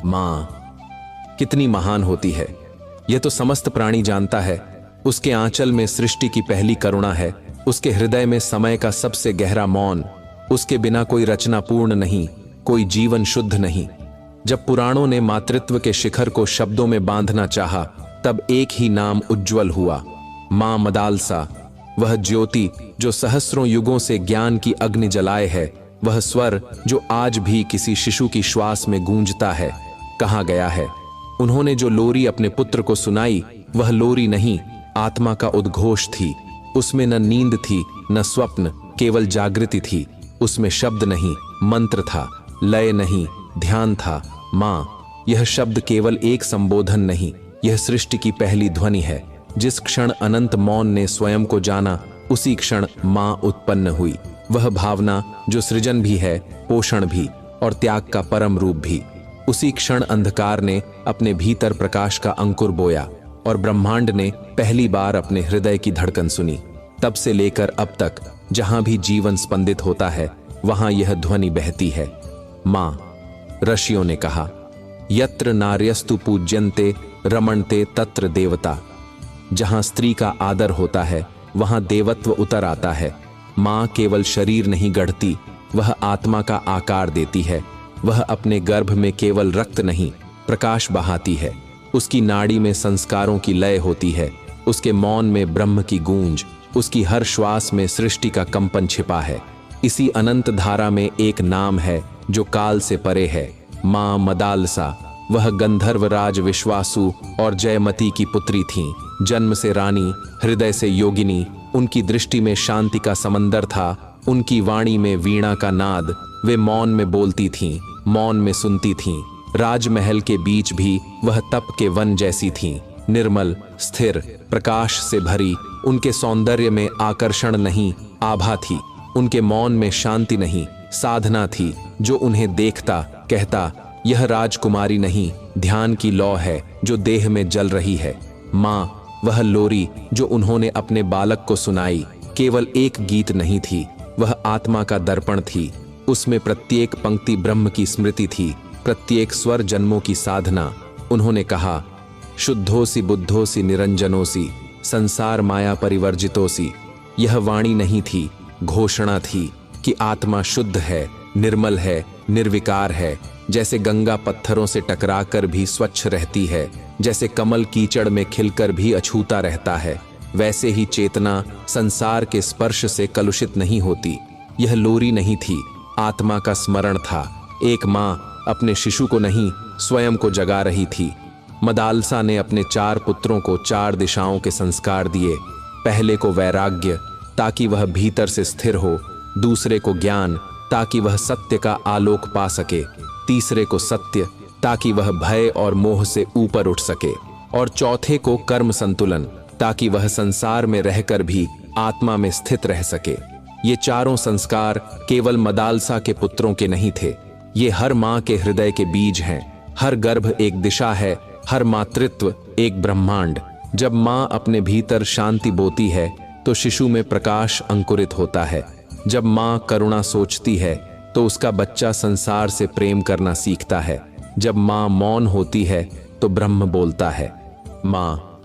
माँ कितनी महान होती है, यह तो समस्त प्राणी जानता है। उसके आंचल में सृष्टि की पहली करुणा है, उसके हृदय में समय का सबसे गहरा मौन। उसके बिना कोई रचना पूर्ण नहीं, कोई जीवन शुद्ध नहीं। जब पुराणों ने मातृत्व के शिखर को शब्दों में बांधना चाहा, तब एक ही नाम उज्ज्वल हुआ, मां मदालसा। वह ज्योति जो सहस्रों युगों से ज्ञान की अग्नि जलाए है, वह स्वर जो आज भी किसी शिशु की श्वास में गूंजता है। कहा गया है, उन्होंने जो लोरी अपने पुत्र को सुनाई, वह लोरी नहीं, आत्मा का उद्घोष थी। उसमें न नींद थी न स्वप्न, केवल जागृति थी। उसमें शब्द नहीं, मंत्र था, लय नहीं, ध्यान था। माँ, यह शब्द केवल एक संबोधन नहीं, यह सृष्टि की पहली ध्वनि है। जिस क्षण अनंत मौन ने स्वयं को जाना, उसी क्षण माँ उत्पन्न हुई। वह भावना जो सृजन भी है, पोषण भी और त्याग का परम रूप भी। उसी क्षण अंधकार ने अपने भीतर प्रकाश का अंकुर बोया और ब्रह्मांड ने पहली बार अपने हृदय की धड़कन सुनी। तब से लेकर अब तक जहां भी जीवन स्पंदित होता है, वहां यह ध्वनि बहती है, मां। ऋषियों ने कहा, यत्र नार्यस्तु पूज्यन्ते रमणते तत्र देवता। जहां स्त्री का आदर होता है, वहां देवत्व उतर आता है। मां केवल शरीर नहीं गढ़ती, वह आत्मा का आकार देती है। वह अपने गर्भ में केवल रक्त नहीं, प्रकाश बहाती है। उसकी नाड़ी में संस्कारों की लय होती है, उसके मौन में ब्रह्म की गूंज, उसकी हर श्वास में सृष्टि का कंपन छिपा है। इसी अनंत धारा में एक नाम है जो काल से परे है, मां मदालसा। वह गंधर्व राज विश्वासु और जयमती की पुत्री थीं। जन्म से रानी, हृदय से योगिनी। उनकी दृष्टि में शांति का समंदर था, उनकी वाणी में वीणा का नाद। वे मौन में बोलती थीं, मौन में सुनती थीं। राजमहल के बीच भी वह तप के वन जैसी थीं, निर्मल, स्थिर, प्रकाश से भरी। उनके सौंदर्य में आकर्षण नहीं, आभा थी। उनके मौन में शांति नहीं, साधना थी। जो उन्हें देखता कहता, यह राजकुमारी नहीं, ध्यान की लौ है जो देह में जल रही है। माँ, वह लोरी जो उन्होंने अपने बालक को सुनाई, केवल एक गीत नहीं थी, वह आत्मा का दर्पण थी। उसमें प्रत्येक पंक्ति ब्रह्म की स्मृति थी, प्रत्येक स्वर जन्मों की साधना। उन्होंने कहा, शुद्धोसी बुद्धोसी निरंजनोसी, संसार माया परिवर्जितोसी। यह वाणी नहीं थी, घोषणा थी कि आत्मा शुद्ध है, निर्मल है, निर्विकार है। जैसे गंगा पत्थरों से टकराकर भी स्वच्छ रहती है, जैसे कमल कीचड़ में खिलकर भी अछूता रहता है, वैसे ही चेतना संसार के स्पर्श से कलुषित नहीं होती। यह लोरी नहीं थी, आत्मा का स्मरण था। एक माँ अपने शिशु को नहीं, स्वयं को जगा रही थी। मदालसा ने अपने 4 पुत्रों को 4 दिशाओं के संस्कार दिए। पहले को वैराग्य, ताकि वह भीतर से स्थिर हो। दूसरे को ज्ञान, ताकि वह सत्य का आलोक पा सके। तीसरे को सत्य, ताकि वह भय और मोह से ऊपर उठ सके। और चौथे को कर्म संतुलन, ताकि वह संसार में रहकर भी आत्मा में स्थित रह सके। ये चारों संस्कार केवल मदालसा के पुत्रों के नहीं थे, ये हर माँ के हृदय के बीज हैं। हर गर्भ एक दिशा है, हर मातृत्व एक ब्रह्मांड। जब माँ अपने भीतर शांति बोती है, तो शिशु में प्रकाश अंकुरित होता है। जब माँ करुणा सोचती है, तो उसका बच्चा संसार से प्रेम करना सीखता है। जब माँ मौन होती है, तो ब्रह्म बोलता है। माँ,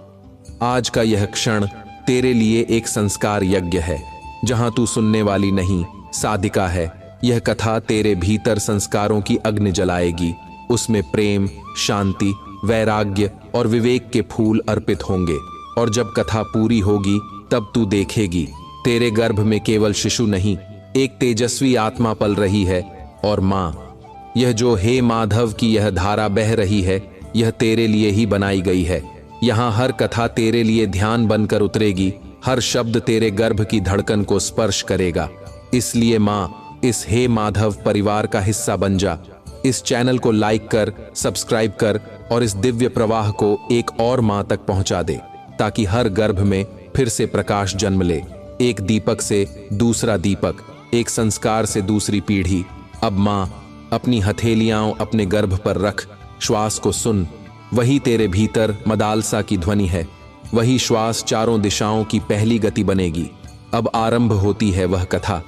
आज का यह क्षण तेरे लिए एक संस्कार यज्ञ है, जहां तू सुनने वाली नहीं, साधिका है। यह कथा तेरे भीतर संस्कारों की अग्नि जलाएगी। उसमें प्रेम, शांति, वैराग्य और विवेक के फूल अर्पित होंगे। और जब कथा पूरी होगी, तब तू देखेगी, तेरे गर्भ में केवल शिशु नहीं, एक तेजस्वी आत्मा पल रही है। और माँ, यह जो हे माधव की यह धारा बह रही है, यह तेरे लिए ही बनाई गई है। यहाँ हर कथा तेरे लिए ध्यान बनकर उतरेगी, हर शब्द तेरे गर्भ की धड़कन को स्पर्श करेगा। इसलिए माँ, इस हे माधव परिवार का हिस्सा बन जा। इस चैनल को लाइक कर, सब्सक्राइब कर और इस दिव्य प्रवाह को एक और माँ तक पहुँचा दे, ताकि हर गर्भ में फिर से प्रकाश जन्म ले। एक दीपक से दूसरा दीपक, एक संस्कार से दूसरी पीढ़ी। अब माँ, अपनी हथेलियां अपने गर्भ पर रख, श्वास को सुन। वही तेरे भीतर मदालसा की ध्वनि है। वही श्वास चारों दिशाओं की पहली गति बनेगी। अब आरंभ होती है वह कथा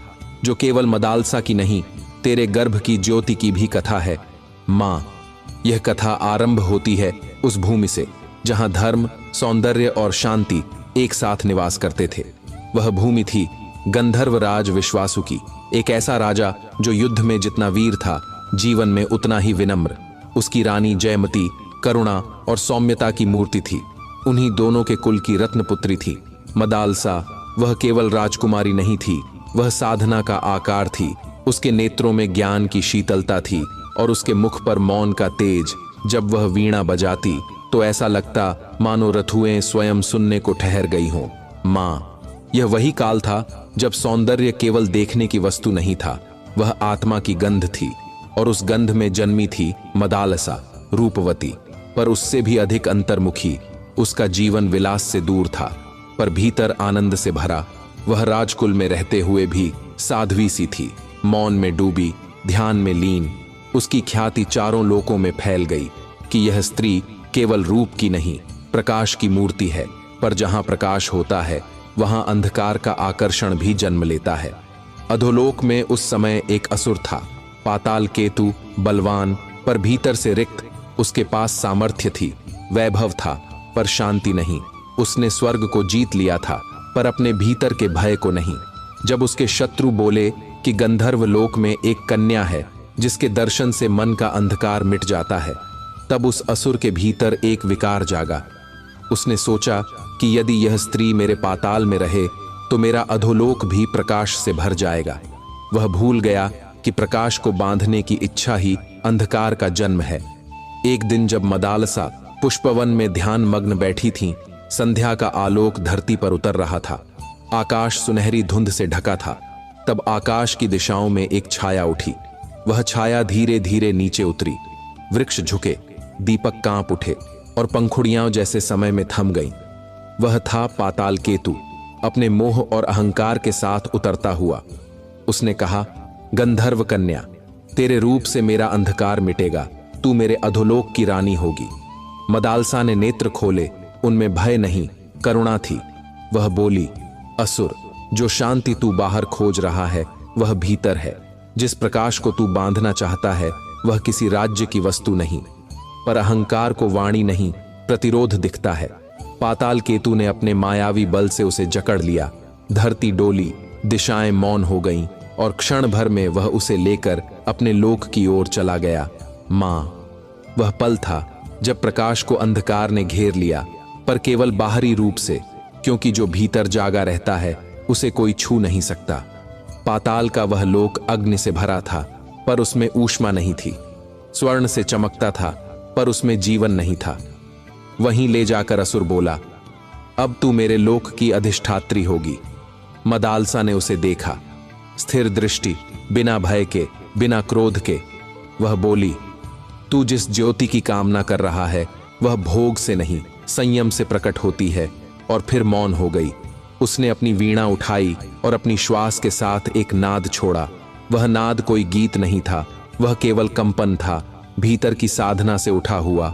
जो केवल मदालसा की नहीं, तेरे गर्भ की ज्योति की भी कथा है। माँ, यह कथा आरंभ होती है उस भूमि से जहां धर्म, सौंदर्य और शांति एक साथ निवास करते थे। वह भूमि थी गंधर्व राज विश्वासु की, एक ऐसा राजा जो युद्ध में जितना वीर था, जीवन में उतना ही विनम्र। उसकी रानी जयमती करुणा और सौम्यता की मूर्ति थी। उन्हीं दोनों के कुल की रत्नपुत्री थी मदालसा। वह केवल राजकुमारी नहीं थी, वह साधना का आकार थी। उसके नेत्रों में ज्ञान की शीतलता थी और उसके मुख पर मौन का तेज। जब वह वीणा बजाती तो ऐसा लगता मानो रथुएं स्वयं सुनने को ठहर गई हों। माँ, यह वही काल था जब सौंदर्य केवल देखने की वस्तु नहीं था, वह आत्मा की गंध थी। और उस गंध में जन्मी थी मदालसा, रूपवती, पर उससे भी अधिक अंतर्मुखी। उसका जीवन विलास से दूर था, पर भीतर आनंद से भरा। वह राजकुल में रहते हुए भी साध्वी सी थी, मौन में डूबी, ध्यान में लीन। उसकी ख्याति चारों लोकों में फैल गई कि यह स्त्री केवल रूप की नहीं, प्रकाश की मूर्ति है। पर जहां प्रकाश होता है वहां अंधकार का आकर्षण भी जन्म लेता है। अधोलोक में उस समय एक असुर था, पाताल केतु, बलवान पर भीतर से रिक्त। उसके पास सामर्थ्य थी, वैभव था, पर शांति नहीं। उसने स्वर्ग को जीत लिया था, पर अपने भीतर के भय को नहीं। जब उसके शत्रु बोले कि गंधर्व लोक में एक कन्या है जिसके दर्शन से मन का अंधकार मिट जाता है, तब उस असुर के भीतर एक विकार जागा। उसने सोचा कि यदि यह स्त्री मेरे पाताल में रहे तो मेरा अधोलोक भी प्रकाश से भर जाएगा। वह भूल गया कि प्रकाश को बांधने की इच्छा ही अंधकार का जन्म है। एक दिन जब मदालसा पुष्पवन में ध्यान मग्न बैठी थीं, संध्या का आलोक धरती पर उतर रहा था। आकाश सुनहरी धुंध से ढका था। तब आकाश की दिशाओं में एक छाया उठी। वह छाया धीरे धीरे नीचे उतरी। वृक्ष झुके, दीपक कांप उठे और पंखुड़ियां जैसे समय में थम गईं। वह था पाताल केतु, अपने मोह और अहंकार के साथ उतरता हुआ। उसने कहा, गंधर्व कन्या, तेरे रूप से मेरा अंधकार मिटेगा, तू मेरे अधोलोक की रानी होगी। मदालसा ने नेत्र खोले, उनमें भय नहीं, करुणा थी। वह बोली, असुर, जो शांति तू बाहर खोज रहा है वह भीतर है। जिस प्रकाश को तू बांधना चाहता है वह किसी राज्य की वस्तु नहीं, पर अहंकार को वाणी नहीं, प्रतिरोध दिखता है। पाताल केतु ने अपने मायावी बल से उसे जकड़ लिया। धरती डोली, दिशाएं मौन हो गईं और क्षण भर में वह उसे लेकर अपने लोक की ओर चला गया। मां, वह पल था जब प्रकाश को अंधकार ने घेर लिया, पर केवल बाहरी रूप से, क्योंकि जो भीतर जागा रहता है उसे कोई छू नहीं सकता। पाताल का वह लोक अग्नि से भरा था, पर उसमें ऊष्मा नहीं थी। स्वर्ण से चमकता था, पर उसमें जीवन नहीं था। वहीं ले जाकर असुर बोला, अब तू मेरे लोक की अधिष्ठात्री होगी। मदालसा ने उसे देखा, स्थिर दृष्टि, बिना भय के, बिना क्रोध के। वह बोली, तू जिस ज्योति की कामना कर रहा है वह भोग से नहीं, संयम से प्रकट होती है। और फिर मौन हो गई। उसने अपनी वीणा उठाई और अपनी श्वास के साथ एक नाद छोड़ा। वह नाद कोई गीत नहीं था, वह केवल कंपन था, भीतर की साधना से उठा हुआ।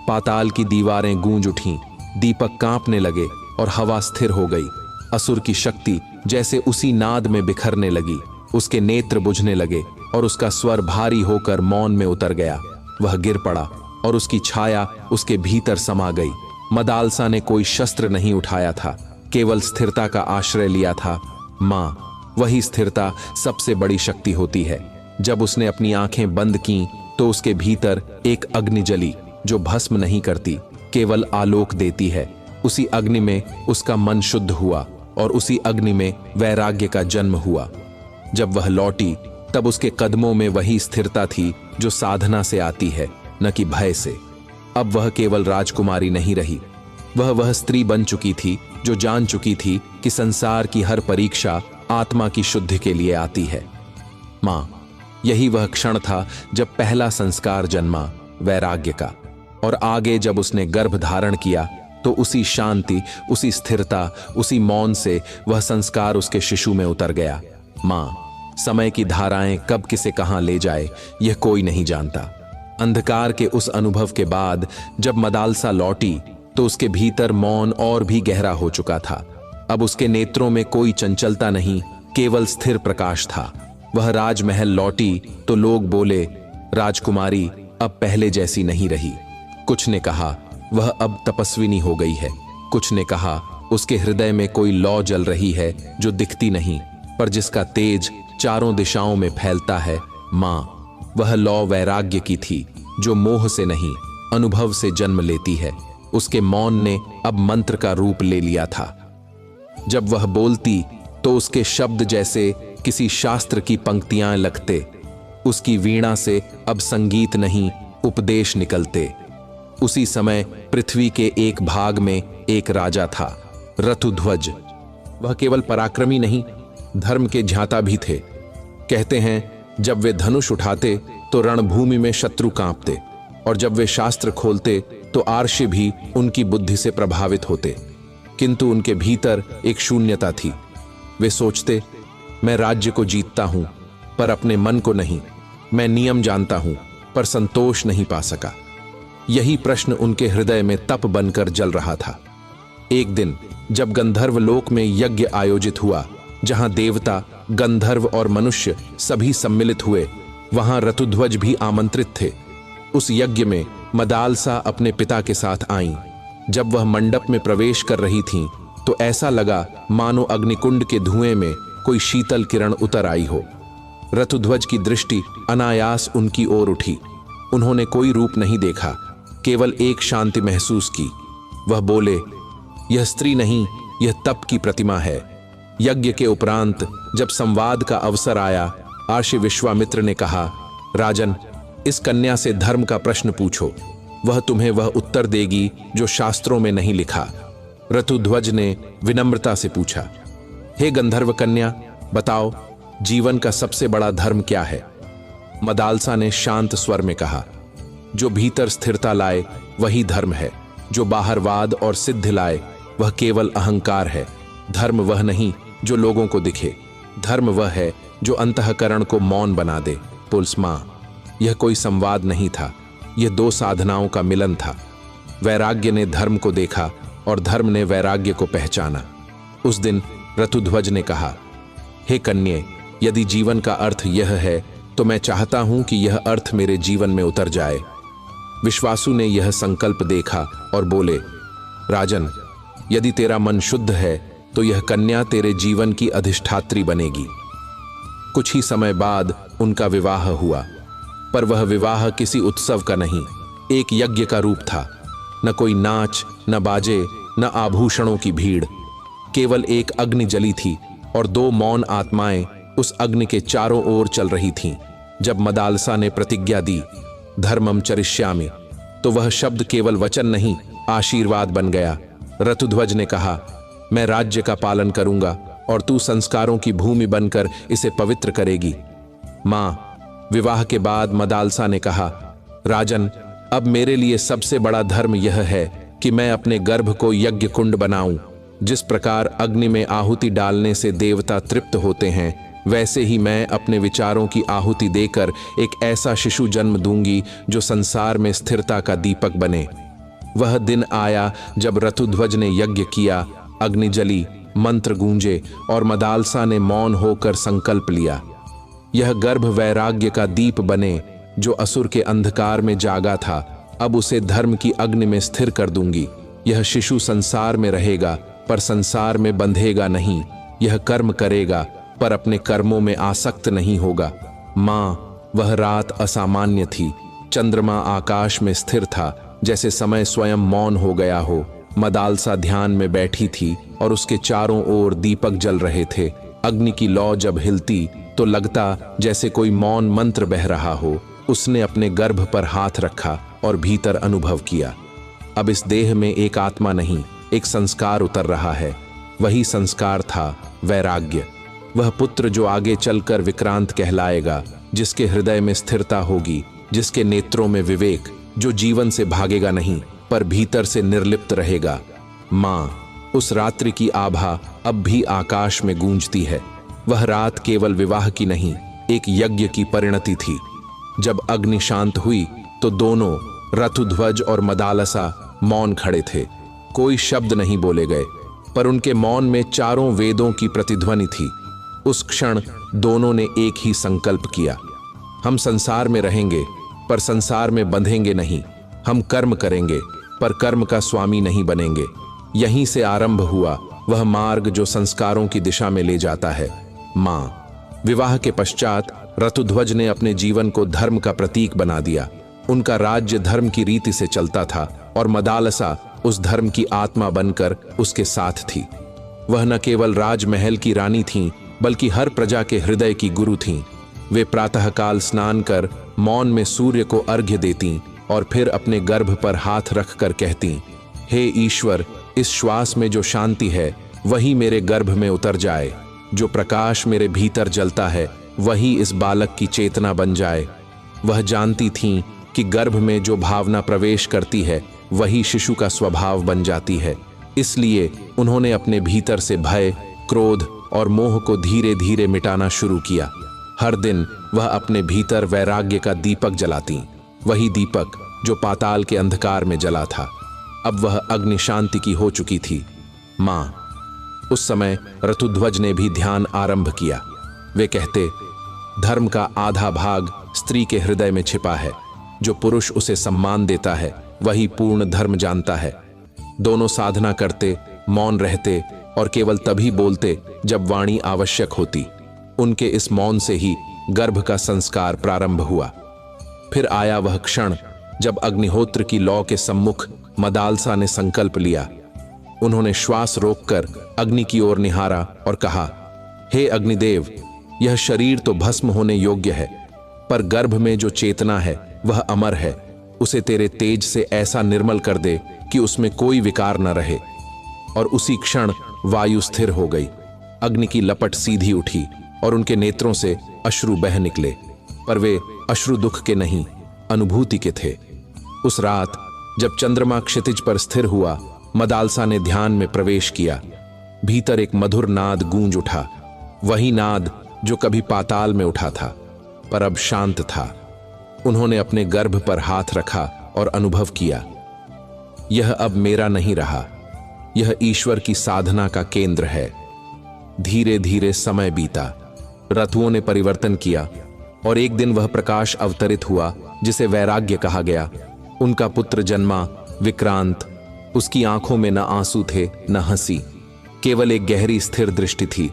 पाताल की दीवारें गूंज उठीं, दीपक कांपने लगे और हवा स्थिर हो गई। असुर की शक्ति जैसे उसी नाद में बिखरने लगी। उसके नेत्र बुझने लगे और उसका स्वर भारी होकर मौन में उतर गया। वह गिर पड़ा और उसकी छाया उसके भीतर समा गई। मदालसा ने कोई शस्त्र नहीं उठाया था, केवल स्थिरता का आश्रय लिया था। मां, वही स्थिरता सबसे बड़ी शक्ति होती है। जब उसने अपनी आंखें बंद कीं तो उसके भीतर एक अग्नि जली जो भस्म नहीं करती, केवल आलोक देती है। उसी अग्नि में उसका मन शुद्ध हुआ और उसी अग्नि में वैराग्य का जन्म हुआ। जब वह लौटी तब उसके कदमों में वही स्थिरता थी जो साधना से आती है, न कि भय से। अब वह केवल राजकुमारी नहीं रही, वह स्त्री बन चुकी थी जो जान चुकी थी कि संसार की हर परीक्षा आत्मा की शुद्धि के लिए आती है। मां, यही वह क्षण था जब पहला संस्कार जन्मा, वैराग्य का। और आगे जब उसने गर्भ धारण किया तो उसी शांति, उसी स्थिरता, उसी मौन से वह संस्कार उसके शिशु में उतर गया। मां, समय की धाराएं कब किसे कहां ले जाए यह कोई नहीं जानता। अंधकार के उस अनुभव के बाद जब मदालसा लौटी तो उसके भीतर मौन और भी गहरा हो चुका था। अब उसके नेत्रों में कोई चंचलता नहीं, केवल स्थिर प्रकाश था। वह राजमहल लौटी तो लोग बोले, राजकुमारी, अब पहले जैसी नहीं रही। कुछ ने कहा वह अब तपस्विनी हो गई है, कुछ ने कहा उसके हृदय में कोई लौ जल रही है जो दिखती नहीं पर जिसका तेज चारों दिशाओं में फैलता है। माँ, वह लौ वैराग्य की थी जो मोह से नहीं अनुभव से जन्म लेती है। उसके मौन ने अब मंत्र का रूप ले लिया था। जब वह बोलती तो उसके शब्द जैसे किसी शास्त्र की पंक्तियां लगते। उसकी वीणा से अब संगीत नहीं उपदेश निकलते। उसी समय पृथ्वी के एक भाग में एक राजा था, रथुध्वज। वह केवल पराक्रमी नहीं, धर्म के ज्ञाता भी थे। कहते हैं जब वे धनुष उठाते तो रणभूमि में शत्रु कांपते, और जब वे शास्त्र खोलते तो आर्षि भी उनकी बुद्धि से प्रभावित होते। किंतु उनके भीतर एक शून्यता थी। वे सोचते, मैं राज्य को जीतता हूं पर अपने मन को नहीं, मैं नियम जानता हूं पर संतोष नहीं पा सका। यही प्रश्न उनके हृदय में तप बनकर जल रहा था। एक दिन जब गंधर्व लोक में यज्ञ आयोजित हुआ, जहां देवता, गंधर्व और मनुष्य सभी सम्मिलित हुए, वहां रथुध्वज भी आमंत्रित थे। उस यज्ञ में मदालसा अपने पिता के साथ आईं। जब वह मंडप में प्रवेश कर रही थीं, तो ऐसा लगा मानो अग्निकुंड के धुएं में कोई शीतल किरण उतर आई हो। रथुध्वज की दृष्टि अनायास उनकी ओर उठी। उन्होंने कोई रूप नहीं देखा, केवल एक शांति महसूस की। वह बोले, यह स्त्री नहीं, यह तप की प्रतिमा है। यज्ञ के उपरांत जब संवाद का अवसर आया, आर्षि विश्वामित्र ने कहा, राजन, इस कन्या से धर्म का प्रश्न पूछो, वह तुम्हें वह उत्तर देगी जो शास्त्रों में नहीं लिखा। रथुध्वज ने विनम्रता से पूछा, हे गंधर्व कन्या, बताओ जीवन का सबसे बड़ा धर्म क्या है? मदालसा ने शांत स्वर में कहा, जो भीतर स्थिरता लाए वही धर्म है, जो बाहर वाद और सिद्धि लाए वह केवल अहंकार है। धर्म वह नहीं जो लोगों को दिखे, धर्म वह है जो अंतःकरण को मौन बना दे। पुल्स मां, यह कोई संवाद नहीं था, यह दो साधनाओं का मिलन था। वैराग्य ने धर्म को देखा और धर्म ने वैराग्य को पहचाना। उस दिन रथुध्वज ने कहा, हे कन्ये, यदि जीवन का अर्थ यह है तो मैं चाहता हूं कि यह अर्थ मेरे जीवन में उतर जाए। विश्वासु ने यह संकल्प देखा और बोले, राजन, यदि तेरा मन शुद्ध है तो यह कन्या तेरे जीवन की अधिष्ठात्री बनेगी। कुछ ही समय बाद उनका विवाह हुआ, पर वह विवाह किसी उत्सव का नहीं, एक यज्ञ का रूप था। न कोई नाच, न बाजे, न आभूषणों की भीड़, केवल एक अग्नि जली थी और दो मौन आत्माएं उस अग्नि के चारों ओर चल रही थीं। जब मदालसा ने प्रतिज्ञा दी, धर्मम चरिष्यामि, तो वह शब्द केवल वचन नहीं, आशीर्वाद बन गया। रथुध्वज ने कहा, मैं राज्य का पालन करूंगा और तू संस्कारों की भूमि बनकर इसे पवित्र करेगी। मां, विवाह के बाद मदालसा ने कहा, राजन, अब मेरे लिए सबसे बड़ा धर्म यह है कि मैं अपने गर्भ को यज्ञ कुंड बनाऊं। जिस प्रकार अग्नि में आहुति डालने से देवता तृप्त होते हैं, वैसे ही मैं अपने विचारों की आहुति देकर एक ऐसा शिशु जन्म दूंगी जो संसार में स्थिरता का दीपक बने। वह दिन आया जब रथुध्वज ने यज्ञ किया, अग्नि जली, मंत्र गूंजे और मदालसा ने मौन होकर संकल्प लिया। यह गर्भ वैराग्य का दीप बने जो असुर के अंधकार में जागा था, अब उसे धर्म की अग्नि में स्थिर कर दूंगी। यह शिशु संसार में रहेगा पर संसार में बंधेगा नहीं। यह कर्म करेगा पर अपने कर्मों में आसक्त नहीं होगा। मां, वह रात असामान्य थी। चंद्रमा आकाश में स्थिर था, जैसे समय स्वयं मौन हो गया हो। मदालसा ध्यान में बैठी थी और उसके चारों ओर दीपक जल रहे थे। अग्नि की लौ जब हिलती तो लगता जैसे कोई मौन मंत्र बह रहा हो। उसने अपने गर्भ पर हाथ रखा और भीतर अनुभव किया, अब इस देह में एक आत्मा नहीं, एक संस्कार उतर रहा है। वही संस्कार था वैराग्य, वह पुत्र जो आगे चलकर विक्रांत कहलाएगा, जिसके हृदय में स्थिरता होगी, जिसके नेत्रों में विवेक, जो जीवन से भागेगा नहीं पर भीतर से निर्लिप्त रहेगा। मां, उस रात्रि की आभा अब भी आकाश में गूंजती है। वह रात केवल विवाह की नहीं, एक यज्ञ की परिणति थी। जब अग्नि शांत हुई तो दोनों, रथुध्वज और मदालसा, मौन खड़े थे। कोई शब्द नहीं बोले गए, पर उनके मौन में चारों वेदों की प्रतिध्वनि थी। उस क्षण दोनों ने एक ही संकल्प किया, हम संसार में रहेंगे पर संसार में बंधेंगे नहीं। हम कर्म करेंगे पर कर्म का स्वामी नहीं बनेंगे। यहीं से आरंभ हुआ वह मार्ग जो संस्कारों की दिशा में ले जाता है। माँ। विवाह के पश्चात ऋतुध्वज ने अपने जीवन को धर्म का प्रतीक बना दिया। उनका राज्य धर्म की रीति से चलता था और मदालसा उस धर्म की आत्मा बनकर उसके साथ थी। वह न केवल राजमहल की रानी थीं, बल्कि हर प्रजा के हृदय की गुरु थीं। वे प्रातःकाल स्नान कर मौन में सूर्य को अर्घ्य देतीं और फिर अपने गर्भ पर हाथ रखकर कहतीं, हे ईश्वर, इस श्वास में जो शांति है वही मेरे गर्भ में उतर जाए। जो प्रकाश मेरे भीतर जलता है वही इस बालक की चेतना बन जाए। वह जानती थीं कि गर्भ में जो भावना प्रवेश करती है वही शिशु का स्वभाव बन जाती है। इसलिए उन्होंने अपने भीतर से भय, क्रोध और मोह को धीरे धीरे मिटाना शुरू किया। हर दिन वह अपने भीतर वैराग्य का दीपक जलाती, वही दीपक जो पाताल के अंधकार में जला था। अब वह अग्नि शांति की हो चुकी थी। माँ। उस समय ऋतुध्वज ने भी ध्यान आरंभ किया। वे कहते, धर्म का आधा भाग स्त्री के हृदय में छिपा है। जो पुरुष उसे सम्मान देता है वही पूर्ण धर्म जानता है। दोनों साधना करते, मौन रहते और केवल तभी बोलते जब वाणी आवश्यक होती। उनके इस मौन से ही गर्भ का संस्कार प्रारंभ हुआ। फिर आया वह क्षण जब अग्निहोत्र की लौ के सम्मुख मदालसा ने संकल्प लिया। उन्होंने श्वास रोककर अग्नि की ओर निहारा और कहा, हे अग्निदेव, यह शरीर तो भस्म होने योग्य है, पर गर्भ में जो चेतना है वह अमर है। उसे तेरे तेज से ऐसा निर्मल कर दे कि उसमें कोई विकार न रहे। और उसी क्षण वायु स्थिर हो गई। अग्नि की लपट सीधी उठी और उनके नेत्रों से अश्रु बह निकले, पर वे अश्रु दुख के नहीं, अनुभूति के थे। उस रात जब चंद्रमा क्षितिज पर स्थिर हुआ, मदालसा ने ध्यान में प्रवेश किया। भीतर एक मधुर नाद गूंज उठा, वही नाद जो कभी पाताल में उठा था पर अब शांत था। उन्होंने अपने गर्भ पर हाथ रखा और अनुभव किया, यह अब मेरा नहीं रहा, यह ईश्वर की साधना का केंद्र है। धीरे धीरे समय बीता, ऋतुओं ने परिवर्तन किया और एक दिन वह प्रकाश अवतरित हुआ जिसे वैराग्य कहा गया। उनका पुत्र जन्मा, विक्रांत। उसकी आंखों में न आंसू थे न हंसी, केवल एक गहरी स्थिर दृष्टि थी।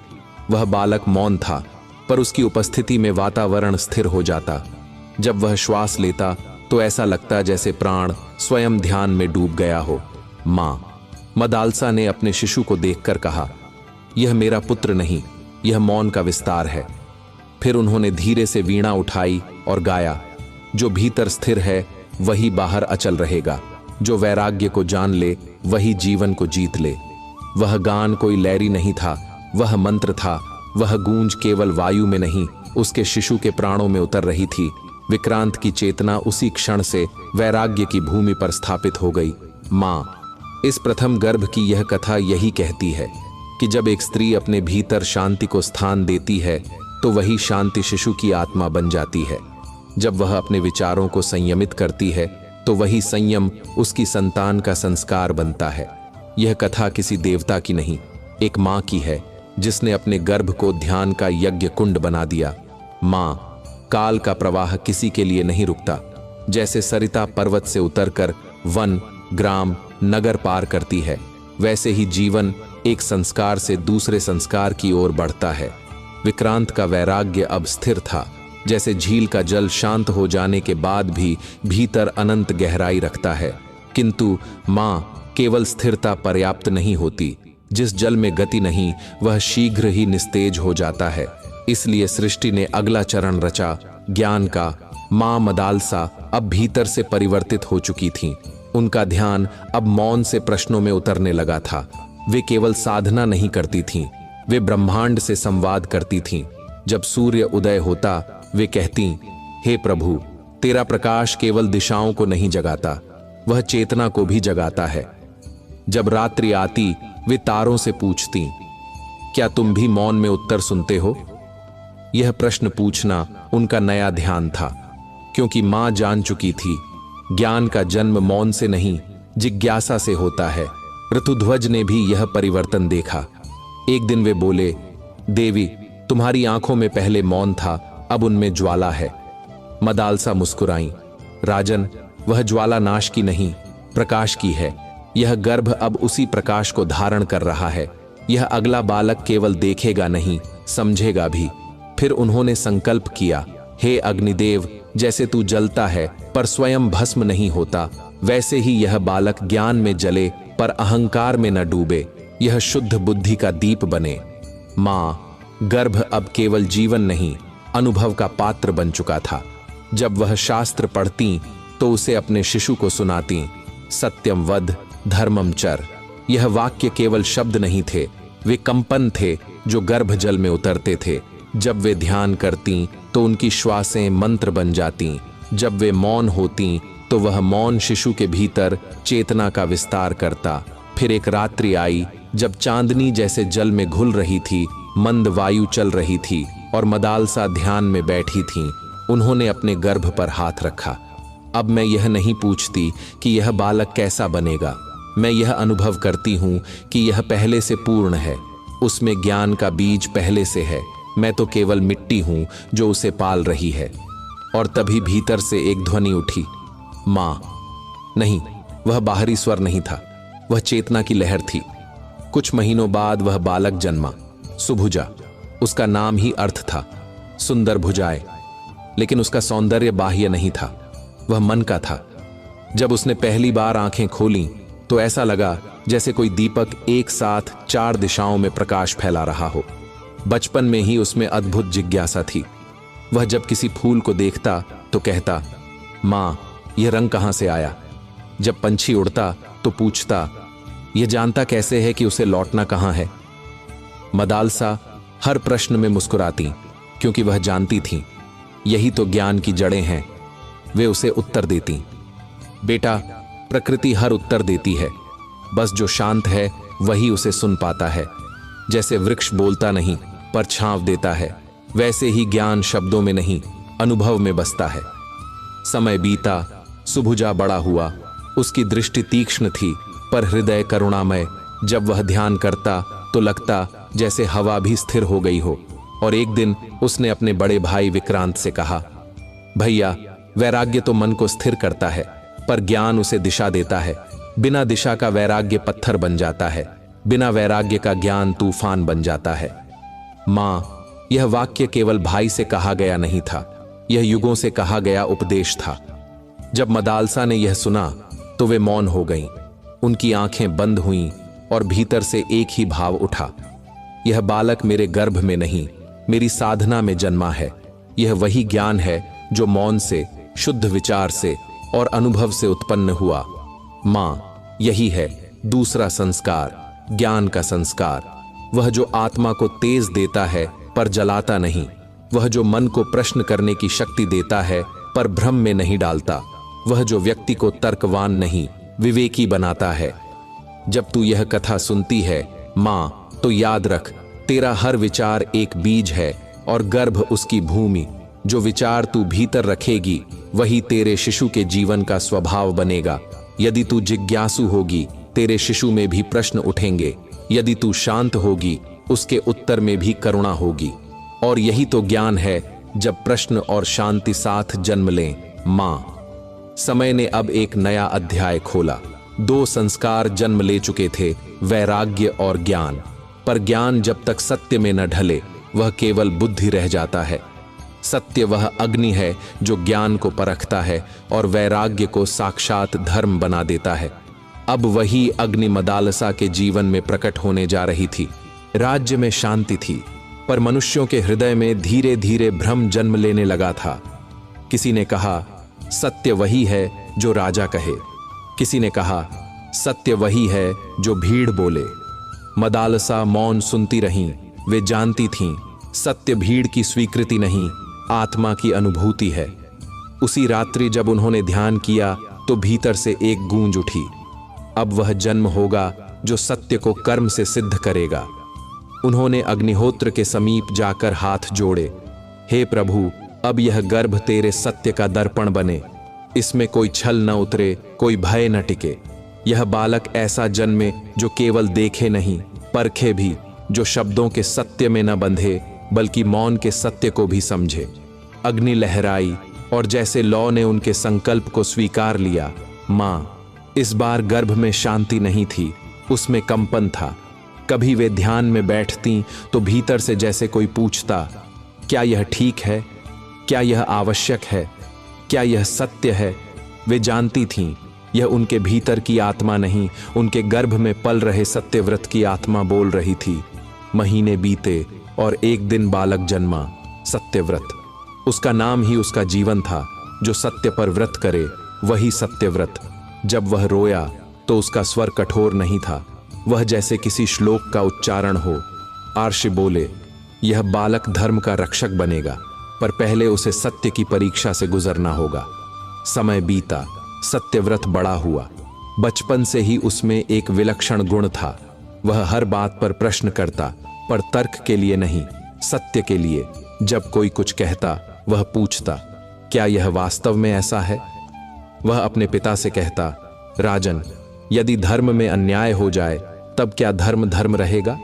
वह बालक मौन था, पर उसकी उपस्थिति में वातावरण स्थिर हो जाता। जब वह श्वास लेता तो ऐसा लगता जैसे प्राण स्वयं ध्यान में डूब गया हो। माँ। मदालसा ने अपने शिशु को देखकर कहा, यह मेरा पुत्र नहीं, यह मौन का विस्तार है। फिर उन्होंने धीरे से वीणा उठाई और गाया, जो भीतर स्थिर है वही बाहर अचल रहेगा। जो वैराग्य को जान ले वही जीवन को जीत ले। वह गान कोई लैरी नहीं था, वह मंत्र था। वह गूंज केवल वायु में नहीं, उसके शिशु के प्राणों में उतर रही थी। विक्रांत की चेतना उसी क्षण से वैराग्य की भूमि पर स्थापित हो गई। माँ। इस प्रथम गर्भ की यह कथा यही कहती है कि जब एक स्त्री अपने भीतर शांति को स्थान देती है तो वही शांति शिशु की आत्मा बन जाती है। जब वह अपने विचारों को संयमित करती है तो वही संयम उसकी संतान का संस्कार बनता है। यह कथा किसी देवता की नहीं, एक माँ की है जिसने अपने गर्भ को ध्यान का यज्ञ कुंड बना दिया। माँ। काल का प्रवाह किसी के लिए नहीं रुकता। जैसे सरिता पर्वत से उतरकर वन, ग्राम, नगर पार करती है, वैसे ही जीवन एक संस्कार से दूसरे संस्कार की ओर बढ़ता है। विक्रांत का वैराग्य अब स्थिर था, जैसे झील का जल शांत हो जाने के बाद भी भीतर अनंत गहराई रखता है। किंतु माँ, केवल स्थिरता पर्याप्त नहीं होती। जिस जल में गति नहीं वह शीघ्र ही निस्तेज हो जाता है। इसलिए सृष्टि ने अगला चरण रचा, ज्ञान का। माँ मदालसा अब भीतर से परिवर्तित हो चुकी थीं। उनका ध्यान अब मौन से प्रश्नों में उतरने लगा था। वे केवल साधना नहीं करती थीं, वे ब्रह्मांड से संवाद करती थीं। जब सूर्य उदय होता वे कहती, हे प्रभु, तेरा प्रकाश केवल दिशाओं को नहीं जगाता, वह चेतना को भी जगाता है। जब रात्रि आती वे तारों से पूछती, क्या तुम भी मौन में उत्तर सुनते हो? यह प्रश्न पूछना उनका नया ध्यान था, क्योंकि मां जान चुकी थी ज्ञान का जन्म मौन से नहीं जिज्ञासा से होता है। ऋतुध्वज ने भी यह परिवर्तन देखा। एक दिन वे बोले, देवी, तुम्हारी आंखों में पहले मौन था, अब उनमें ज्वाला है। मदालसा मुस्कुराई, राजन, वह ज्वाला नाश की नहीं, प्रकाश की है। यह गर्भ अब उसी प्रकाश को धारण कर रहा है। यह अगला बालक केवल देखेगा नहीं, समझेगा भी। फिर उन्होंने संकल्प किया, हे अग्निदेव, जैसे तू जलता है पर स्वयं भस्म नहीं होता, वैसे ही यह बालक ज्ञान में जले पर अहंकार में न डूबे, यह शुद्ध बुद्धि का दीप बने। माँ, गर्भ अब केवल जीवन नहीं, अनुभव का पात्र बन चुका था। जब वह शास्त्र पढ़ती तो उसे अपने शिशु को सुनाती, सत्यम वद धर्मम चर। यह वाक्य केवल शब्द नहीं थे, वे कंपन थे जो गर्भ जल में उतरते थे। जब वे ध्यान करती तो उनकी श्वासें मंत्र बन जाती। जब वे मौन होती तो वह मौन शिशु के भीतर चेतना का विस्तार करता। फिर एक रात्रि आई जब चांदनी जैसे जल में घुल रही थी, मंद वायु चल रही थी और मदालसा ध्यान में बैठी थीं। उन्होंने अपने गर्भ पर हाथ रखा। अब मैं यह नहीं पूछती कि यह बालक कैसा बनेगा, मैं यह अनुभव करती हूँ कि यह पहले से पूर्ण है, उसमें ज्ञान का बीज पहले से है। मैं तो केवल मिट्टी हूँ जो उसे पाल रही है। और तभी भीतर से एक ध्वनि उठी, माँ। नहीं, वह बाहरी स्वर नहीं था, वह चेतना की लहर थी। कुछ महीनों बाद वह बालक जन्मा, सुभुजा। उसका नाम ही अर्थ था, सुंदर भुजाएं। लेकिन उसका सौंदर्य बाह्य नहीं था, वह मन का था। जब उसने पहली बार आंखें खोलीं तो ऐसा लगा जैसे कोई दीपक एक साथ 4 दिशाओं में प्रकाश फैला रहा हो। बचपन में ही उसमें अद्भुत जिज्ञासा थी। वह जब किसी फूल को देखता तो कहता, माँ, यह रंग कहाँ से आया? जब पंछी उड़ता तो पूछता, यह जानता कैसे है कि उसे लौटना कहाँ है? मदालसा हर प्रश्न में मुस्कुराती, क्योंकि वह जानती थीं यही तो ज्ञान की जड़ें हैं। वे उसे उत्तर देती, बेटा, प्रकृति हर उत्तर देती है, बस जो शांत है वही उसे सुन पाता है। जैसे वृक्ष बोलता नहीं पर छांव देता है, वैसे ही ज्ञान शब्दों में नहीं, अनुभव में बसता है। समय बीता, सुभुजा बड़ा हुआ। उसकी दृष्टि तीक्ष्ण थी पर हृदय करुणामय। जब वह ध्यान करता तो लगता जैसे हवा भी स्थिर हो गई हो। और एक दिन उसने अपने बड़े भाई विक्रांत से कहा, भैया, वैराग्य तो मन को स्थिर करता है पर ज्ञान उसे दिशा देता है। बिना दिशा का वैराग्य पत्थर बन जाता है, बिना वैराग्य का ज्ञान तूफान बन जाता है। माँ, यह वाक्य केवल भाई से कहा गया नहीं था, यह युगों से कहा गया उपदेश था। जब मदालसा ने यह सुना तो वे मौन हो गईं। उनकी आंखें बंद हुईं और भीतर से एक ही भाव उठा, यह बालक मेरे गर्भ में नहीं, मेरी साधना में जन्मा है। यह वही ज्ञान है जो मौन से, शुद्ध विचार से और अनुभव से उत्पन्न हुआ। माँ, यही है दूसरा संस्कार, ज्ञान का संस्कार। वह जो आत्मा को तेज देता है पर जलाता नहीं, वह जो मन को प्रश्न करने की शक्ति देता है पर भ्रम में नहीं डालता, वह जो व्यक्ति को तर्कवान नहीं, विवेकी बनाता है। जब तू यह कथा सुनती है माँ, तो याद रख, तेरा हर विचार एक बीज है और गर्भ उसकी भूमि। जो विचार तू भीतर रखेगी वही तेरे शिशु के जीवन का स्वभाव बनेगा। यदि तू जिज्ञासु होगी, तेरे शिशु में भी प्रश्न उठेंगे। यदि तू शांत होगी, उसके उत्तर में भी करुणा होगी। और यही तो ज्ञान है, जब प्रश्न और शांति साथ जन्म लें। माँ, समय ने अब एक नया अध्याय खोला। 2 संस्कार जन्म ले चुके थे, वैराग्य और ज्ञान। पर ज्ञान जब तक सत्य में न ढले, वह केवल बुद्धि रह जाता है। सत्य वह अग्नि है जो ज्ञान को परखता है और वैराग्य को साक्षात धर्म बना देता है। अब वही अग्नि मदालसा के जीवन में प्रकट होने जा रही थी। राज्य में शांति थी, पर मनुष्यों के हृदय में धीरे धीरे भ्रम जन्म लेने लगा था। किसी ने कहा, सत्य वही है जो राजा कहे। किसी ने कहा, सत्य वही है जो भीड़ बोले। मदालसा मौन सुनती रहीं। वे जानती थीं, सत्य भीड़ की स्वीकृति नहीं, आत्मा की अनुभूति है। उसी रात्रि जब उन्होंने ध्यान किया तो भीतर से एक गूंज उठी, अब वह जन्म होगा जो सत्य को कर्म से सिद्ध करेगा। उन्होंने अग्निहोत्र के समीप जाकर हाथ जोड़े, हे प्रभु, अब यह गर्भ तेरे सत्य का दर्पण बने। इसमें कोई छल न उतरे, कोई भय न टिके। यह बालक ऐसा जन्मे जो केवल देखे नहीं, परखे भी, जो शब्दों के सत्य में न बंधे बल्कि मौन के सत्य को भी समझे। अग्नि लहराई और जैसे लौ ने उनके संकल्प को स्वीकार लिया। मां, इस बार गर्भ में शांति नहीं थी, उसमें कंपन था। कभी वे ध्यान में बैठती तो भीतर से जैसे कोई पूछता, क्या यह ठीक है? क्या यह आवश्यक है? क्या यह सत्य है? वे जानती थीं यह उनके भीतर की आत्मा नहीं, उनके गर्भ में पल रहे सत्यव्रत की आत्मा बोल रही थी। महीने बीते और एक दिन बालक जन्मा, सत्यव्रत। उसका नाम ही उसका जीवन था। जो सत्य पर व्रत करे वही सत्यव्रत। जब वह रोया तो उसका स्वर कठोर नहीं था, वह जैसे किसी श्लोक का उच्चारण हो। आर्षि बोले, यह बालक धर्म का रक्षक बनेगा, पर पहले उसे सत्य की परीक्षा से गुजरना होगा। समय बीता, सत्यव्रत बड़ा हुआ। बचपन से ही उसमें एक विलक्षण गुण था। वह हर बात पर प्रश्न करता, पर तर्क के लिए नहीं, सत्य के लिए। जब कोई कुछ कहता वह पूछता, क्या यह वास्तव में ऐसा है? वह अपने पिता से कहता, राजन, यदि धर्म में अन्याय हो जाए तब क्या धर्म धर्म रहेगा?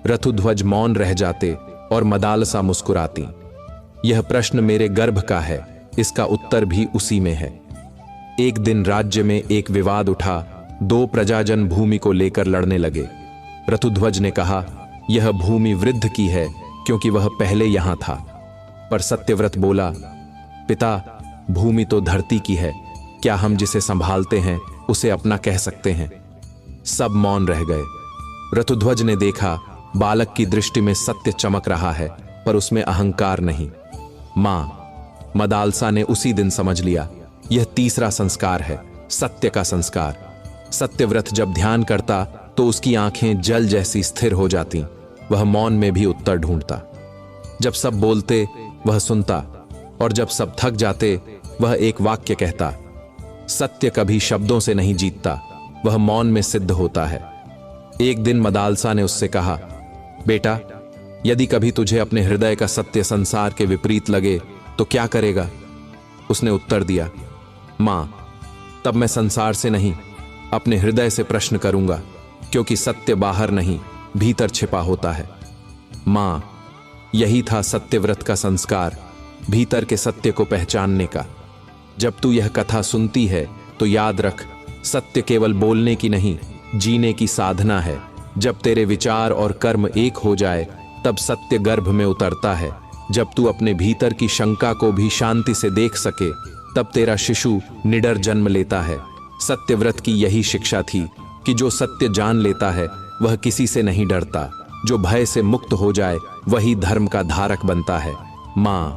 रथुध्वज मौन रह जाते और मदालसा मुस्कुराती। यह प्रश्न मेरे गर्भ का है, इसका उत्तर भी उसी में है। एक दिन राज्य में एक विवाद उठा। दो प्रजाजन भूमि को लेकर लड़ने लगे। रथुध्वज ने कहा, यह भूमि वृद्ध की है क्योंकि वह पहले यहां था। पर सत्यव्रत बोला, पिता, भूमि तो धरती की है, क्या हम जिसे संभालते हैं उसे अपना कह सकते हैं? सब मौन रह गए। रथुध्वज ने देखा, बालक की दृष्टि में सत्य चमक रहा है, पर उसमें अहंकार नहीं। मां, मदालसा ने उसी दिन समझ लिया, यह तीसरा संस्कार है, सत्य का संस्कार। सत्यव्रत जब ध्यान करता तो उसकी आंखें जल जैसी स्थिर हो जाती। वह मौन में भी उत्तर ढूंढता। जब सब बोलते वह सुनता, और जब सब थक जाते वह एक वाक्य कहता। सत्य कभी शब्दों से नहीं जीतता, वह मौन में सिद्ध होता है। एक दिन मदालसा ने उससे कहा, बेटा, यदि कभी तुझे अपने हृदय का सत्य संसार के विपरीत लगे तो क्या करेगा? उसने उत्तर दिया, मां, तब मैं संसार से नहीं, अपने हृदय से प्रश्न करूंगा, क्योंकि सत्य बाहर नहीं, भीतर छिपा होता है। मां, यही था सत्यव्रत का संस्कार, भीतर के सत्य को पहचानने का। जब तू यह कथा सुनती है तो याद रख, सत्य केवल बोलने की नहीं, जीने की साधना है। जब तेरे विचार और कर्म एक हो जाए तब सत्य गर्भ में उतरता है। जब तू अपने भीतर की शंका को भी शांति से देख सके तब तेरा शिशु निडर जन्म लेता है। सत्यव्रत की यही शिक्षा थी कि जो सत्य जान लेता है वह किसी से नहीं डरता। जो भय से मुक्त हो जाए वही धर्म का धारक बनता है। मां,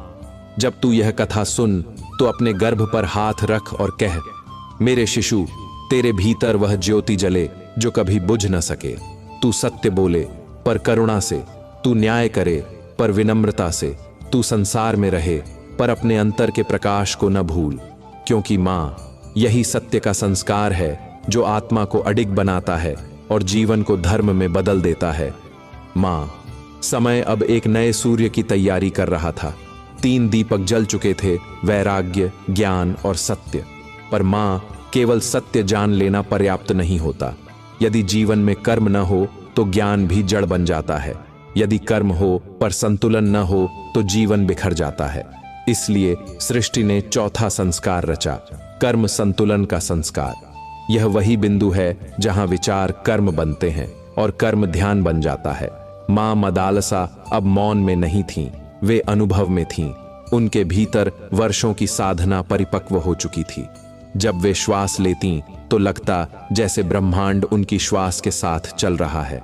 जब तू यह कथा सुन तो अपने गर्भ पर हाथ रख और कह, मेरे शिशु, तेरे भीतर वह ज्योति जले जो कभी बुझ न सके। तू सत्य बोले पर करुणा से, तू न्याय करे पर विनम्रता से, तू संसार में रहे पर अपने अंतर के प्रकाश को न भूल। क्योंकि मां, यही सत्य का संस्कार है जो आत्मा को अडिग बनाता है और जीवन को धर्म में बदल देता है। मां, समय अब एक नए सूर्य की तैयारी कर रहा था। 3 दीपक जल चुके थे, वैराग्य, ज्ञान और सत्य। पर मां, केवल सत्य जान लेना पर्याप्त नहीं होता। यदि जीवन में कर्म न हो तो ज्ञान भी जड़ बन जाता है। यदि कर्म हो पर संतुलन न हो तो जीवन बिखर जाता है। इसलिए सृष्टि ने चौथा संस्कार रचा, कर्म संतुलन का संस्कार। यह वही बिंदु है जहां विचार कर्म बनते हैं और कर्म ध्यान बन जाता है। मां मदालसा अब मौन में नहीं थीं, वे अनुभव में थीं। उनके भीतर वर्षों की साधना परिपक्व हो चुकी थी। जब वे श्वास लेतीं तो लगता जैसे ब्रह्मांड उनकी श्वास के साथ चल रहा है।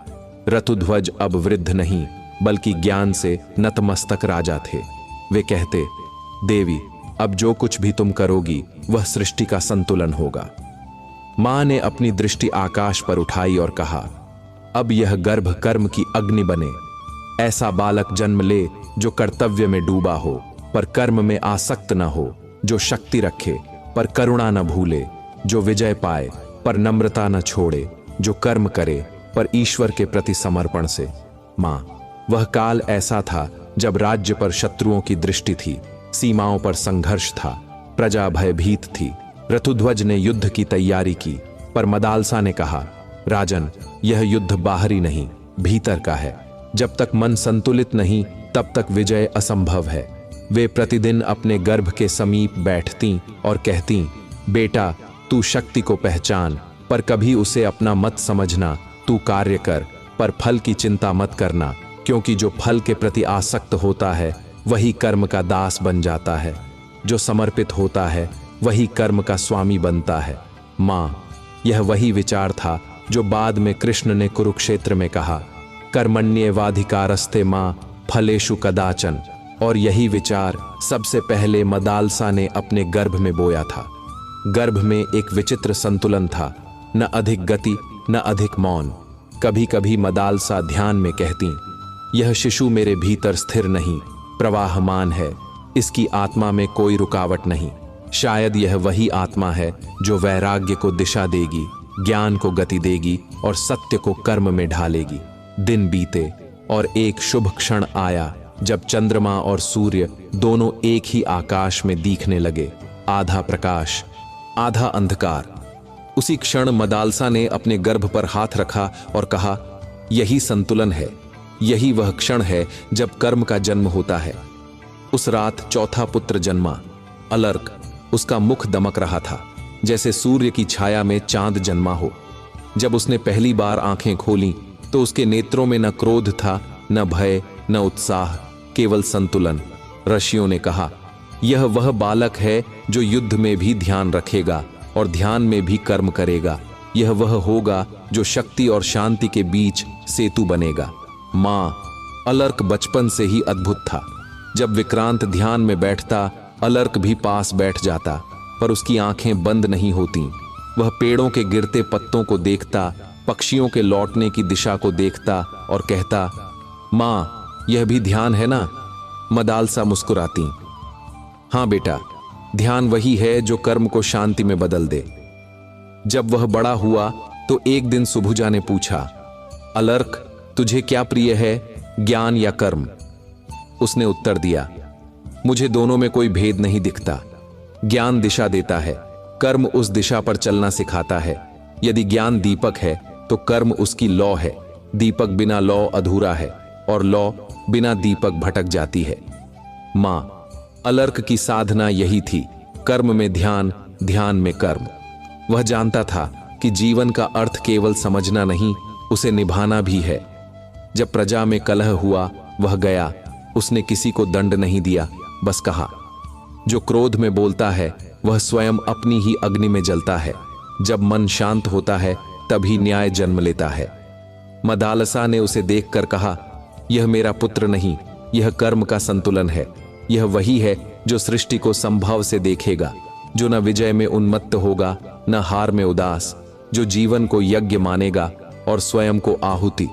रथुध्वज अब वृद्ध नहीं बल्कि ज्ञान से नतमस्तक राजा थे। वे कहते, देवी, अब जो कुछ भी तुम करोगी वह सृष्टि का संतुलन होगा। मां ने अपनी दृष्टि आकाश पर उठाई और कहा, अब यह गर्भ कर्म की अग्नि बने। ऐसा बालक जन्म ले जो कर्तव्य में डूबा हो पर कर्म में आसक्त न हो, जो शक्ति रखे पर करुणा न भूले, जो विजय पाए पर नम्रता न छोड़े, जो कर्म करे पर ईश्वर के प्रति समर्पण से। मां, वह काल ऐसा था जब राज्य पर शत्रुओं की दृष्टि थी, सीमाओं पर संघर्ष था, प्रजा भयभीत थी। रथुध्वज ने युद्ध की तैयारी की, पर मदालसा ने कहा, राजन, यह युद्ध बाहरी नहीं, भीतर का है। जब तक मन संतुलित नहीं तब तक विजय असंभव है। वे प्रतिदिन अपने गर्भ के समीप बैठतीं और कहतीं, बेटा तू शक्ति को पहचान, पर कभी उसे अपना मत समझना। तू कार्य कर, पर फल की चिंता मत करना, क्योंकि जो फल के प्रति आसक्त होता है वही कर्म का दास बन जाता है। जो समर्पित होता है वही कर्म का स्वामी बनता है। माँ, यह वही विचार था जो बाद में कृष्ण ने कुरुक्षेत्र में कहा, कर्मण्येवाधिकारस्ते माँ फलेषु कदाचन। और यही विचार सबसे पहले मदालसा ने अपने गर्भ में बोया था। गर्भ में एक विचित्र संतुलन था, न अधिक गति न अधिक मौन। कभी कभी मदालसा ध्यान में कहती, यह शिशु मेरे भीतर स्थिर नहीं, प्रवाहमान है, इसकी आत्मा में कोई रुकावट नहीं। शायद यह वही आत्मा है जो वैराग्य को दिशा देगी, ज्ञान को गति देगी और सत्य को कर्म में ढालेगी। दिन बीते और एक शुभ क्षण आया जब चंद्रमा और सूर्य दोनों एक ही आकाश में दिखने लगे, आधा प्रकाश आधा अंधकार। उसी क्षण मदालसा ने अपने गर्भ पर हाथ रखा और कहा, यही संतुलन है, यही वह क्षण है जब कर्म का जन्म होता है। उस रात चौथा पुत्र जन्मा, अलर्क। उसका मुख दमक रहा था जैसे सूर्य की छाया में चांद जन्मा हो। जब उसने पहली बार आंखें खोलीं तो उसके नेत्रों में न क्रोध था, न भय, न उत्साह, केवल संतुलन। ऋषियों ने कहा, यह वह बालक है जो युद्ध में भी ध्यान रखेगा और ध्यान में भी कर्म करेगा। यह वह होगा जो शक्ति और शांति के बीच सेतु बनेगा। माँ, अलर्क बचपन से ही अद्भुत था। जब विक्रांत ध्यान में बैठता, अलर्क भी पास बैठ जाता, पर उसकी आंखें बंद नहीं होतीं। वह पेड़ों के गिरते पत्तों को देखता, पक्षियों के लौटने की दिशा को देखता और कहता, माँ, यह भी ध्यान है ना? मदालसा मुस्कुराती, हाँ बेटा, ध्यान वही है जो कर्म को शांति में बदल दे। जब वह बड़ा हुआ तो एक दिन सुभुजा ने पूछा, अलर्क, तुझे क्या प्रिय है, ज्ञान या कर्म? उसने उत्तर दिया, मुझे दोनों में कोई भेद नहीं दिखता। ज्ञान दिशा देता है, कर्म उस दिशा पर चलना सिखाता है। यदि ज्ञान दीपक है तो कर्म उसकी लौ है। दीपक बिना लौ अधूरा है और लौ बिना दीपक भटक जाती है। माँ, अलर्क की साधना यही थी, कर्म में ध्यान, ध्यान में कर्म। वह जानता था कि जीवन का अर्थ केवल समझना नहीं, उसे निभाना भी है। जब प्रजा में कलह हुआ, वह गया। उसने किसी को दंड नहीं दिया, बस कहा, जो क्रोध में बोलता है वह स्वयं अपनी ही अग्नि में जलता है। जब मन शांत होता है तभी न्याय जन्म लेता है। मदालसा ने उसे देखकर कहा, यह मेरा पुत्र नहीं, यह कर्म का संतुलन है। यह वही है जो सृष्टि को संभव से देखेगा, जो न विजय में उन्मत्त होगा न हार में उदास, जो जीवन को यज्ञ मानेगा और स्वयं को आहुति।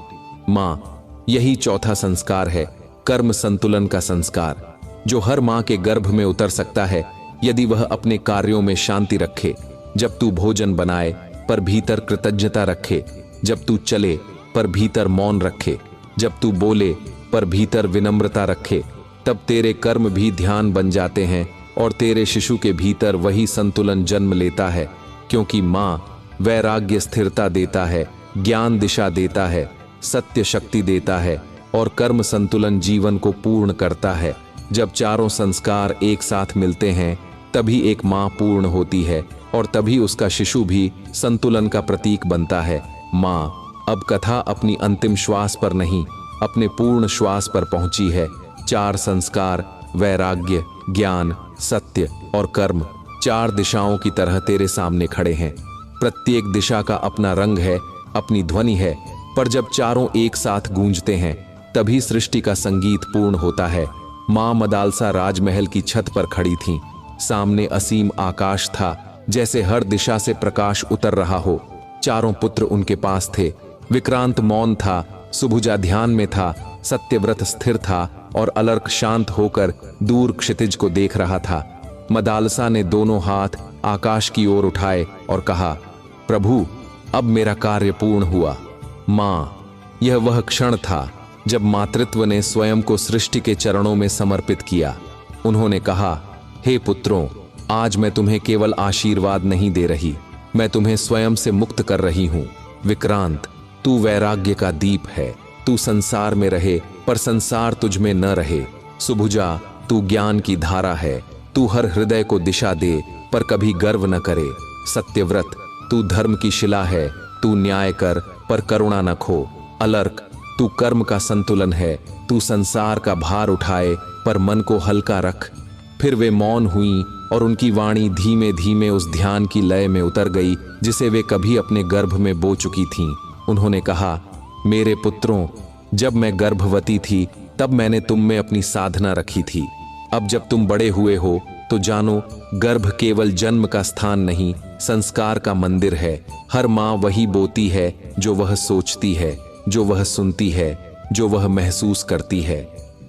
माँ, यही चौथा संस्कार है, कर्म संतुलन का संस्कार, जो हर माँ के गर्भ में उतर सकता है यदि वह अपने कार्यों में शांति रखे। जब तू भोजन बनाए पर भीतर कृतज्ञता रखे, जब तू चले पर भीतर मौन रखे, जब तू बोले पर भीतर विनम्रता रखे, तब तेरे कर्म भी ध्यान बन जाते हैं और तेरे शिशु के भीतर वही संतुलन जन्म लेता है। क्योंकि माँ वैराग्य स्थिरता देता है, ज्ञान दिशा देता है, सत्य शक्ति देता है और कर्म संतुलन जीवन को पूर्ण करता है। जब चारों संस्कार एक साथ मिलते हैं तभी एक माँ पूर्ण होती है और तभी उसका शिशु भी संतुलन का प्रतीक बनता है। माँ, अब कथा अपनी अंतिम श्वास पर नहीं, अपने पूर्ण श्वास पर पहुंची है। चार संस्कार, वैराग्य, ज्ञान, सत्य और कर्म, चार दिशाओं की तरह तेरे सामने खड़े हैं। प्रत्येक दिशा का अपना रंग है, अपनी ध्वनि है, पर जब चारों एक साथ गूंजते हैं तभी सृष्टि का संगीत पूर्ण होता है। माँ मदालसा राजमहल की छत पर खड़ी थीं। सामने असीम आकाश था, जैसे हर दिशा से प्रकाश उतर रहा हो। चारों पुत्र उनके पास थे। विक्रांत मौन था, सुभुजा ध्यान में था, सत्यव्रत स्थिर था और अलर्क शांत होकर दूर क्षितिज को देख रहा था। मदालसा ने दोनों हाथ आकाश की ओर उठाए और कहा, प्रभु, अब मेरा कार्य पूर्ण हुआ। माँ, यह वह क्षण था जब मातृत्व ने स्वयं को सृष्टि के चरणों में समर्पित किया। उन्होंने कहा, हे पुत्रों, आज मैं तुम्हें केवल आशीर्वाद नहीं दे रही, मैं तुम्हें स्वयं से मुक्त कर रही हूँ। विक्रांत, तू वैराग्य का दीप है। तू संसार में रहे पर संसार तुझ में न रहे। सुभुजा, तू ज्ञान की धारा है, तू हर हृदय को दिशा दे पर कभी गर्व न करे। सत्यव्रत, तू धर्म की शिला है, तू न्याय कर पर करुणा न खो। अलर्क, तू कर्म का संतुलन है, तू संसार का भार उठाए पर मन को हल्का रख। फिर वे मौन हुई और उनकी वाणी धीमे धीमे उस ध्यान की लय में उतर गई जिसे वे कभी अपने गर्भ में बो चुकी थीं। उन्होंने कहा, मेरे पुत्रों, जब मैं गर्भवती थी तब मैंने तुम में अपनी साधना रखी थी। अब जब तुम बड़े हुए हो तो जानो, गर्भ केवल जन्म का स्थान नहीं, संस्कार का मंदिर है। हर माँ वही बोती है जो वह सोचती है, जो वह सुनती है, जो वह महसूस करती है।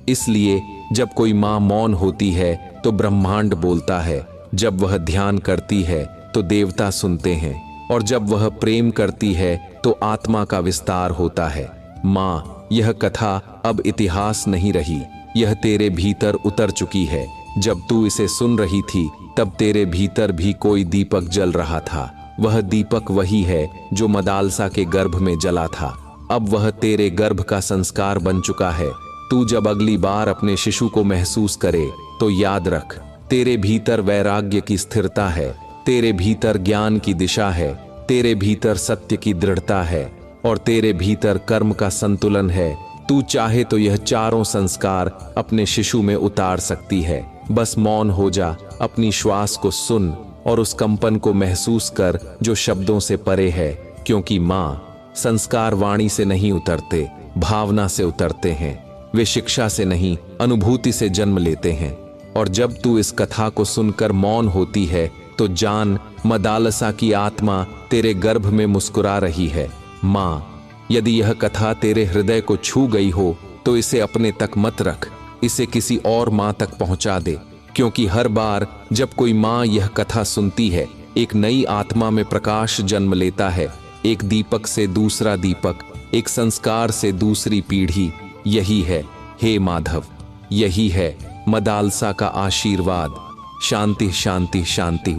इसलिए जब कोई माँ मौन होती है तो ब्रह्मांड बोलता है, जब वह ध्यान करती है तो देवता सुनते हैं, और जब वह प्रेम करती है तो आत्मा का विस्तार होता है। माँ, यह कथा अब इतिहास नहीं रही, यह तेरे भीतर उतर चुकी है। जब तू इसे सुन रही थी तब तेरे भीतर भी कोई दीपक जल रहा था। वह दीपक वही है जो मदालसा के गर्भ में जला था। अब वह तेरे गर्भ का संस्कार बन चुका है। तू जब अगली बार अपने शिशु को महसूस करे तो याद रख, तेरे भीतर वैराग्य की स्थिरता है, तेरे भीतर ज्ञान की दिशा है, तेरे भीतर सत्य की दृढ़ता है, और तेरे भीतर कर्म का संतुलन है। तू चाहे तो यह चारों संस्कार अपने शिशु में उतार सकती है। बस मौन हो जा, अपनी श्वास को सुन और उस कंपन को महसूस कर जो शब्दों से परे है। क्योंकि माँ, संस्कार वाणी से नहीं उतरते, भावना से उतरते हैं। वे शिक्षा से नहीं, अनुभूति से जन्म लेते हैं। और जब तू इस कथा को सुनकर मौन होती है तो जान, मदालसा की आत्मा तेरे गर्भ में मुस्कुरा रही है। माँ, यदि यह कथा तेरे हृदय को छू गई हो तो इसे अपने तक मत रख, इसे किसी और माँ तक पहुंचा दे। क्योंकि हर बार जब कोई माँ यह कथा सुनती है, एक नई आत्मा में प्रकाश जन्म लेता है। एक दीपक से दूसरा दीपक, एक संस्कार से दूसरी पीढ़ी। यही है हे माधव, यही है मदालसा का आशीर्वाद। शांति शांति शांति।